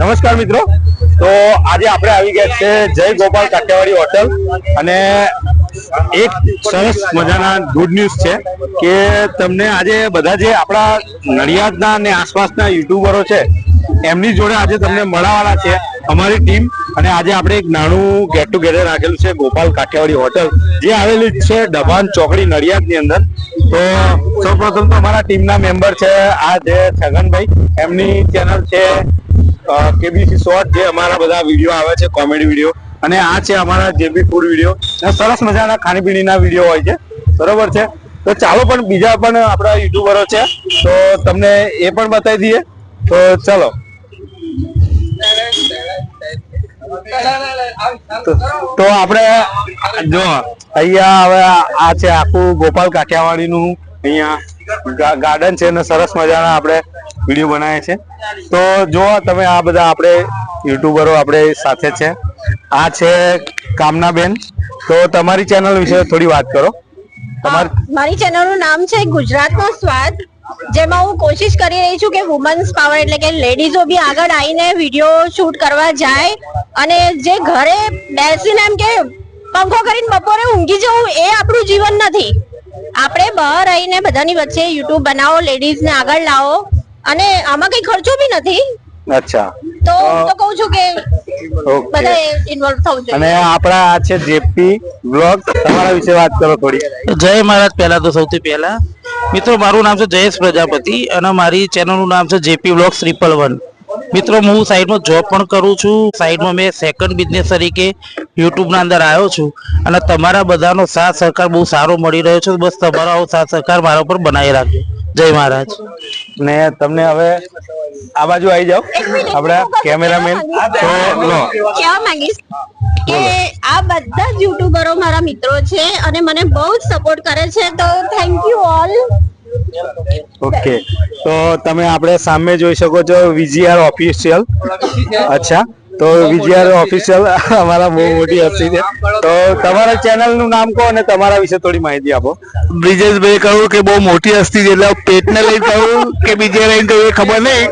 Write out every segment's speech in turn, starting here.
નમસ્કાર મિત્રો, તો આજે આપણે આવી ગયા છે જય ગોપાલ કાઠિયાવાડી હોટલ અને એક સરસ મજાના ગુડ ન્યૂઝ છે કે તમને આજે બધા જે આપણા નડિયાદના અને આસપાસના યુટ્યુબરો છે એમની જોડે આજે તમને મળવાના છે અમારી ટીમ. અને આજે આપણે એક નાનું ગેટ ટુગેધર રાખેલું છે ગોપાલ કાઠિયાવાડી હોટલ, જે આવેલી છે ડભાન ચોકડી નડિયાદની અંદર. તો સૌપ્રથમ તો અમારા ટીમના મેમ્બર છે આ જે છગનભાઈ, એમની ચેનલ છે કેબીસી શોર્ટ, જે અમારા બધા વિડીયો આવે છે કોમેડી વિડીયો, અને આ છે અમારા જેબી ફૂડ વિડીયો. સરસ મજાના ખાણીપીણીના વિડીયો હોય છે, બરોબર છે. તો ચાલો પણ બીજા પણ આપણા યુટ્યુબરો છે તો તમને એ પણ બતાવી દઈએ. તો ચાલો, તો આપણે જો અહીંયા હવે આ છે આખું ગોપાલ કાઠિયાવાડીનું અહીંયા ગાર્ડન છે અને સરસ મજાના આપણે વિડીયો બનાવે છે. તો જો તમે આ બધા આપણે યુટ્યુબરો આપણે સાથે છે. આ છે કામનાબેન, તો તમારી ચેનલ વિશે થોડી વાત કરો. મારી ચેનલનું નામ છે ગુજરાતનો સ્વાદ, જેમાં હું કોશિશ કરી રહી છું કે વુમન્સ પાવર એટલે કે લેડીઝો બી આગળ આવીને વિડીયો શૂટ કરવા જાય, અને જે ઘરે બેસીને એમ કે પંખો કરીને બપોરે ઊંઘી જવું એ આપણું જીવન નથી. આપણે બહાર આવીને બધાની વચ્ચે યુટ્યુબ બનાવો, લેડીઝને આગળ લાવો, અને આમાં કઈ ખર્ચો બી નથી. અચ્છા, તો કહું છું કે બધા ઇન્વોલ્વ થવું જોઈએ. અને આપણા આ છે જેપી વ્લોગ, તમારા વિશે વાત કરો થોડી. જય મહારાજ. પહેલા તો સૌથી પહેલા મિત્રો, મારું નામ છે જયેશ પ્રજાપતિ અને મારી ચેનલનું નામ છે જેપી વ્લોગ્સ 111. મિત્રો, હું સાઈડમાં જોબ પણ કરું છું. સાઈડમાં મેં સેકન્ડ બિઝનેસ તરીકે યુટ્યુબના અંદર આવ્યો છું, અને તમારા બધાનો સાથ સહકાર બહુ સારો મળી રહ્યો છે. બસ તમારો આવો સાથ સહકાર મારા ઉપર બનાવી રાખજો. જય મહારાજ. ને તમને હવે આ બાજુ આવી જાઓ, આપણા કેમેરામેન. તો કહેવા માંગીશ કે આ બધા જ યુટ્યુબરો મારા મિત્રો છે અને મને બહુ જ સપોર્ટ કરે છે, તો થેન્ક યુ ઓલ. ઓકે, તો તમે આપણે સામે જોઈ શકો છો વીજીઆર ઓફિશિયલ. અચ્છા, તો વીજીઆર ઓફિશિયલ અમારા બહુ મોટી હસ્તી છે. તો તમારા ચેનલ નું નામ કહો અને તમારા વિશે થોડી માહિતી આપો. બ્રિજેશભાઈ કહ્યું કે બહુ મોટી હસ્તી છે, એટલે પેટને લઈને કહ્યું કે બીજે લઈને કહ્યું એ ખબર નહીં,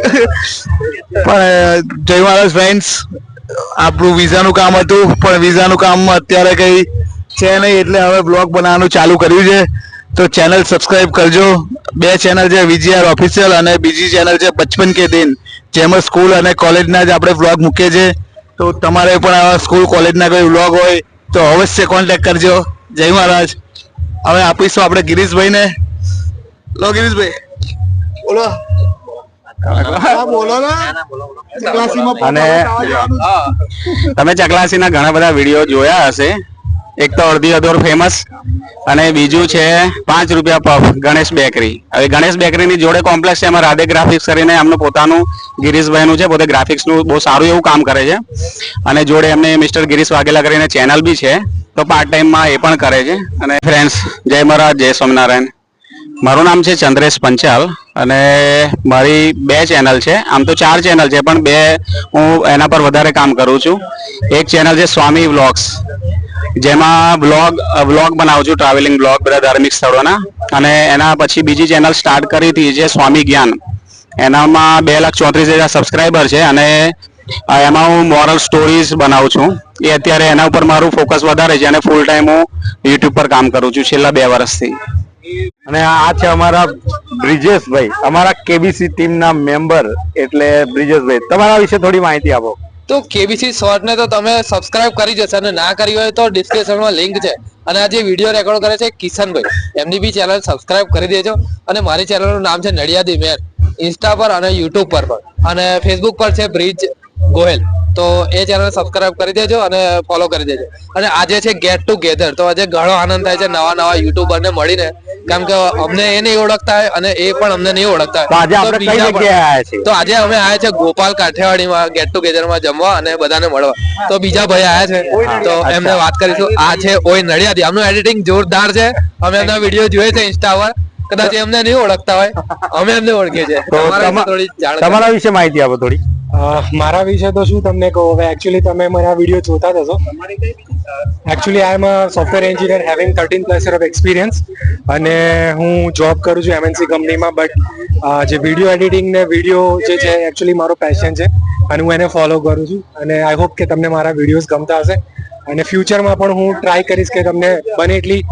પણ જય મહારાજ ફ્રેન્ડ્સ. આપણું વિઝાનું કામ હતું, પણ વિઝાનું કામ અત્યારે કઈ છે નહીં, એટલે હવે બ્લોગ બનાવવાનું ચાલુ કર્યું છે. તો ચેનલ સબસ્ક્રાઇબ કરજો. બે ચેનલ છે, વીજીઆર ઓફિશિયલ અને બીજી ચેનલ છે બચપન કે દિન, જેમાં સ્કૂલ અને કોલેજના જ આપણે વ્લોગ મૂકીએ છીએ. તો તમારે પણ આવા સ્કૂલ કોલેજના કોઈ વ્લોગ હોય તો અવશ્ય કોન્ટેક્ટ કરજો. જય મહારાજ. હવે આપીશું આપણે ગિરીશભાઈને. લો ગિરીશભાઈ, બોલો. અને તમે ચકલાસીના ઘણા બધા વિડીયો જોયા હશે. એક તો અડધી અધોર ફેમસ, અને બીજું છે 5 રૂપિયા પફ ગણેશ બેકરી. હવે ગણેશ બેકરીની જોડે કોમ્પ્લેક્સ છે, એમાં રાધે ગ્રાફિક્સ કરીને એમનું પોતાનું ગિરીશભાઈનું છે, પોતે ગ્રાફિક્સનું બહુ સારું એવું કામ કરે છે. અને જોડે એમને મિસ્ટર ગિરીશ વાઘેલા કરીને ચેનલ બી છે, તો પાર્ટ ટાઈમમાં એ પણ કરે છે. અને ફ્રેન્ડ્સ, જય મહારાજ, જય સ્વામિનારાયણ. મારું નામ છે ચંદ્રેશ પંચાલ અને મારી 2 ચેનલ છે. આમ તો 4 ચેનલ છે, પણ 2 હું એના પર વધારે કામ કરું છું. એક ચેનલ છે સ્વામી વ્લોગ્સ, જેમાં વ્લોગ બનાવું છું, ટ્રાવેલિંગ વ્લોગ, બધા ધાર્મિક સ્થળોના. અને એના પછી બીજી ચેનલ સ્ટાર્ટ કરી હતી જે સ્વામી જ્ઞાન, એનામાં 2,34,000 સબસ્ક્રાઈબર છે, અને એમાં હું મોરલ સ્ટોરીઝ બનાવું છું. એ અત્યારે એના ઉપર મારું ફોકસ વધારે છે, અને ફૂલ ટાઈમ હું યુટ્યુબ પર કામ કરું છું છેલ્લા 2 વર્ષથી. અને આ છે અમારા બ્રિજેશભાઈ, અમારા કેબીસી ટીમના મેમ્બર. એટલે બ્રિજેશભાઈ, તમારા વિશે થોડી માહિતી આપો. તો કેબીસી શોર્ટ ને તો તમે સબસ્ક્રાઇબ કરી જશે, અને ના કરી હોય તો ડિસ્ક્રિપ્શનમાં લિંક છે. અને આ જે વિડીયો રેકોર્ડ કરે છે કિશનભાઈ, એમની બી ચેનલ સબસ્ક્રાઇબ કરી દેજો. અને મારી ચેનલનું નામ છે નડિયાદી મેર, ઇન્સ્ટા પર અને યુટ્યુબ પર પણ, અને ફેસબુક પર છે બ્રિજ ગોહેલ. તો એ ચેનલ સબસ્ક્રાઇબ કરી દેજો અને ફોલો કરી દેજો. અને આજે છે ગેટ ટુગેધર, તો આજે ઘણો આનંદ થાય છે નવા યુટ્યુબર ને મળીને, કારણ કે અમને એ નહીં ઓળખતા હોય અને એ પણ અમને નહીં ઓળખતા હોય. તો આજે અમે આવ્યા છે ગોપાલ કાઠિયાવાડીમાં ગેટ ટુગેધરમાં જમવા અને બધાને મળવા. તો બીજા ભાઈ આવ્યા છે, તો એમને વાત કરીશું. આ છે ઓય નડિયાદી, આમનું એડિટિંગ જોરદાર છે. અમે એમના વિડીયો જોઈએ છે ઇન્સ્ટા પર, કદાચ એમને નહીં ઓળખતા હોય, અમે એમને ઓળખીએ છીએ. તમારા વિશે માહિતી આપો થોડી. મારા વિશે તો શું તમને કહું, હવે એકચ્યુઅલી તમે મારા વિડીયો જોતા જ હશો. Actually I am a software engineer having 13+ years of experience, અને હું જોબ કરું છું MNC કંપનીમાં. બટ જે વિડીયો એડિટિંગ ને વિડીયો જે છે એકચ્યુઅલી મારો પેશન છે. અને હું એને ફોલો કરું છું અને આઈ હોપ કે તમને મારા વિડીયોઝ ગમતા હશે અને ફ્યુચરમાં પણ હું ટ્રાય કરીશ કે તમને બને એટલી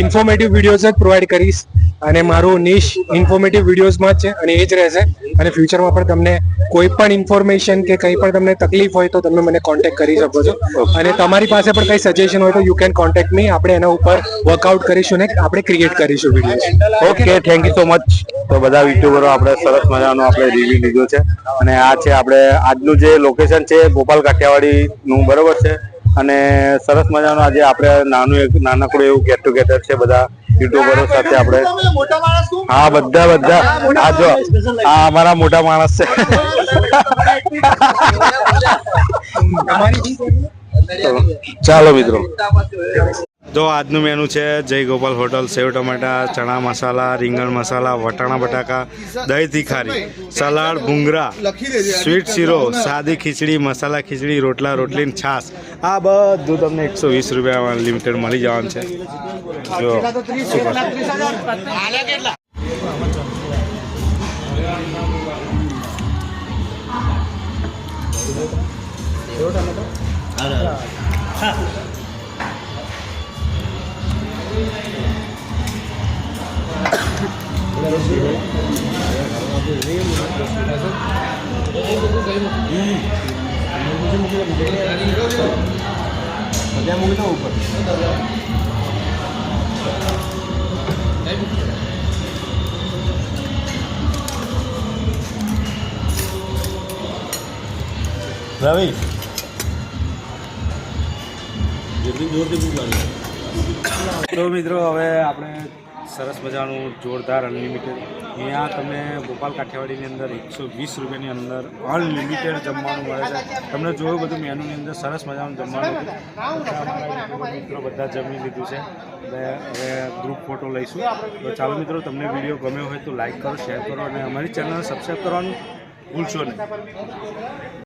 ઇન્ફોર્મેટિવ વિડીયોઝ જ પ્રોવાઈડ કરીશ અને મારું નિશ ઇન્ફોર્મેટિવ વિડીયોઝમાં જ છે અને એ જ રહેશે અને ફ્યુચરમાં પણ તમને કોઈ પણ ઇન્ફોર્મેશન કે કંઈ પણ તમને તકલીફ હોય તો તમે મને કોન્ટેક્ટ કરી શકો છો અને તમારી પાસે પણ કંઈ સજેશન હોય તો યુ કેન કોન્ટેક્ટ મી. આપણે એના ઉપર વર્કઆઉટ કરીશું ને આપણે ક્રિએટ કરીશું video. Okay, thank you so much. તો બધા યુટ્યુબરો આપણે સરસ મજાનો આપણે રિવ્યુ લીધો છે અને આ છે આપણે આજનું જે લોકેશન છે ગોપાલ કાઠિયાવાડીનું, બરોબર છે. અને સરસ મજાનું આજે આપણે નાનકડું એવું ગેટ ટુગેધર છે બધા યુટ્યુબરો સાથે આપણે. હા, બધા આ જો આ અમારા મોટા માણસ છે. ચાલો મિત્રો, તો આજનું મેનુ છે જય ગોપાલ હોટલ. સેવ ટમાટા, ચણા મસાલા, રીંગણ મસાલા, વટાણા બટાકા, દહીં તીખારી, સલાડ, ભૂંગરા, સ્વીટ શીરો, સાદી ખીચડી, મસાલા ખીચડી, રોટલા રોટલી, છાશ. આ બધું તમને 120 રૂપિયામાં અનલિમિટેડ મળી જવાનું છે. જો રવિ તો મિત્રો હવે આપણે સરસ મજાનું જોરદાર અનલિમિટેડ અહીંયા તમને ગોપાલ કાઠિયાવાડીની અંદર 120 રૂપિયાની અંદર અનલિમિટેડ જમવાનું મળે છે. તમને જોયું બધું મેનુની અંદર સરસ મજાનું જમવાનું મિત્રો બધા જમી લીધું છે. હવે ગ્રુપ ફોટો લઈશું. તો ચાલો મિત્રો, તમને વિડીયો ગમ્યો હોય તો લાઈક કરો, શેર કરો અને અમારી ચેનલને સબસ્ક્રાઈબ કરવાનું ભૂલશો નહીં.